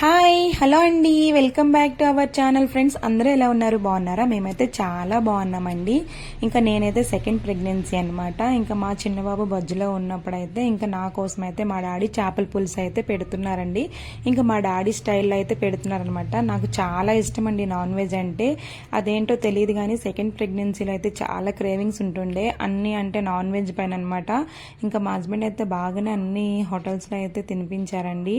Hi hello అండి, welcome back to our channel. Friends అందరూ ఎలా ఉన్నారు? బాగున్నారా? మేమైతే చాలా బాగున్నామండి. ఇంకా నేనైతే సెకండ్ ప్రెగ్నెన్సీ అనమాట. ఇంకా మా చిన్నబాబు బజ్జులో ఉన్నప్పుడైతే ఇంకా నా కోసం అయితే మా డాడీ చేపల పులుసు అయితే పెడుతున్నారండి. ఇంకా మా డాడీ స్టైల్లో అయితే పెడుతున్నారనమాట. నాకు చాలా ఇష్టం అండి నాన్ వెజ్ అంటే. అదేంటో తెలియదు కానీ సెకండ్ ప్రెగ్నెన్సీలో అయితే చాలా క్రేవింగ్స్ ఉంటుండే అన్నీ అంటే నాన్ వెజ్ పైన అనమాట. ఇంకా మా హస్బెండ్ అయితే బాగానే అన్ని హోటల్స్లో అయితే తినిపించారండి.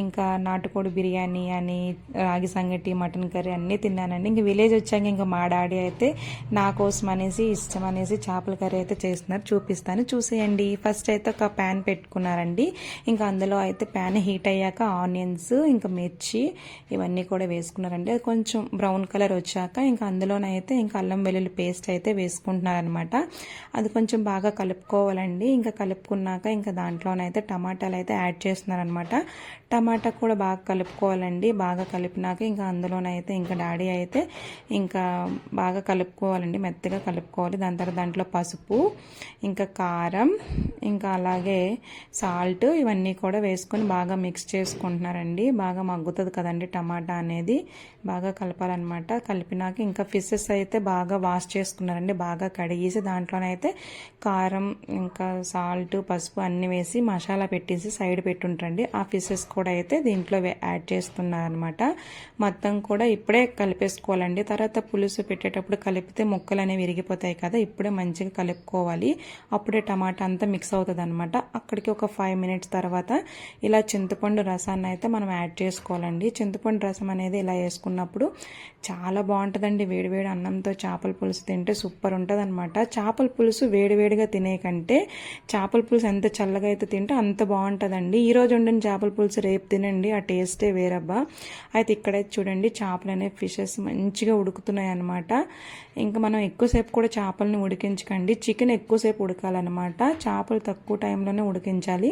ఇంకా నాటుకోడి బిర్యానీ అని, రాగి సంగటి, మటన్ కర్రీ అన్నీ తిన్నానండి. ఇంక విలేజ్ వచ్చాక ఇంకా మా డాడీ అయితే నా కోసం అనేసి ఇష్టం అనేసి చేపల కర్రీ అయితే చేస్తున్నారు. చూపిస్తాను, చూసేయండి. ఫస్ట్ అయితే ఒక ప్యాన్ పెట్టుకున్నారండి. ఇంకా అందులో అయితే ప్యాన్ హీట్ అయ్యాక ఆనియన్స్, ఇంకా మిర్చి ఇవన్నీ కూడా వేసుకున్నారండి. అది కొంచెం బ్రౌన్ కలర్ వచ్చాక ఇంకా అందులోనైతే ఇంకా అల్లం వెల్లుల్లి పేస్ట్ అయితే వేసుకుంటున్నారనమాట. అది కొంచెం బాగా కలుపుకోవాలండి. ఇంకా కలుపుకున్నాక ఇంకా దాంట్లోనైతే టమాటాలు అయితే యాడ్ చేస్తున్నారనమాట. టమాటా కూడా బాగా కలుపుకోవాలండి. బాగా కలిపినాక ఇంకా అందులోనైతే ఇంకా డాడీ అయితే ఇంకా బాగా కలుపుకోవాలండి, మెత్తగా కలుపుకోవాలి. దాని తర్వాత దాంట్లో పసుపు, ఇంకా కారం, ఇంకా అలాగే సాల్ట్ ఇవన్నీ కూడా వేసుకొని బాగా మిక్స్ చేసుకుంటున్నారండి. బాగా మగ్గుతుంది కదండి టమాటా అనేది, బాగా కలపాలన్నమాట. కలిపినాక ఇంకా ఫిషెస్ అయితే బాగా వాష్ చేసుకున్నారండి. బాగా కడిగేసి దాంట్లోనైతే కారం, ఇంకా సాల్ట్, పసుపు అన్నీ వేసి మసాలా పెట్టేసి సైడ్ పెట్టుంటండి. ఆ ఫిషెస్ కూడా అయితే దీంట్లో యాడ్ చేస్తున్నారనమాట. మొత్తం కూడా ఇప్పుడే కలిపేసుకోవాలండి. తర్వాత పులుసు పెట్టేటప్పుడు కలిపితే ముక్కలు అనేవి విరిగిపోతాయి కదా, ఇప్పుడే మంచిగా కలుపుకోవాలి. అప్పుడే టమాటా అంతా మిక్స్ అవుతుంది అనమాట. అక్కడికి ఒక 5 minutes తర్వాత ఇలా చింతపండు రసాన్ని అయితే మనం యాడ్ చేసుకోవాలండి. చింతపండు రసం అనేది ఇలా వేసుకున్నప్పుడు చాలా బాగుంటుందండి. వేడివేడి అన్నంతో చేపల పులుసు తింటే సూపర్ ఉంటుంది అనమాట. చేపల పులుసు వేడివేడిగా తినే కంటే చేపల పులుసు ఎంత చల్లగా అయితే తింటే అంత బాగుంటుందండి. ఈరోజు వండిన చేపల పులుసు రేపు తినండి, ఆ టేస్టే వేరబ్బా. అయితే ఇక్కడైతే చూడండి చేపలు అనేవి ఫిషెస్ మంచిగా ఉడుకుతున్నాయి అనమాట. ఇంకా మనం ఎక్కువసేపు కూడా చేపలను ఉడికించకండి. చికెన్ ఎక్కువసేపు ఉడకాలన్నమాట, చేపలు తక్కువ టైంలోనే ఉడికించాలి.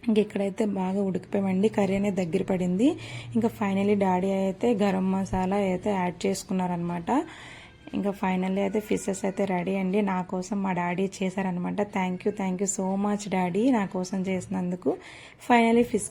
ఇంక ఇక్కడైతే బాగా ఉడికిపోయామండి. కర్రీ అనేది దగ్గర పడింది. ఇంకా ఫైనలీ డాడీ అయితే గరం మసాలా అయితే యాడ్ చేసుకున్నారనమాట. ఇంకా ఫైనల్లీ అయితే ఫిషెస్ అయితే రెడీ అండి. నా కోసం మా డాడీ చేశారనమాట. Thank you so much daddy, నా కోసం చేసినందుకు. Finally fish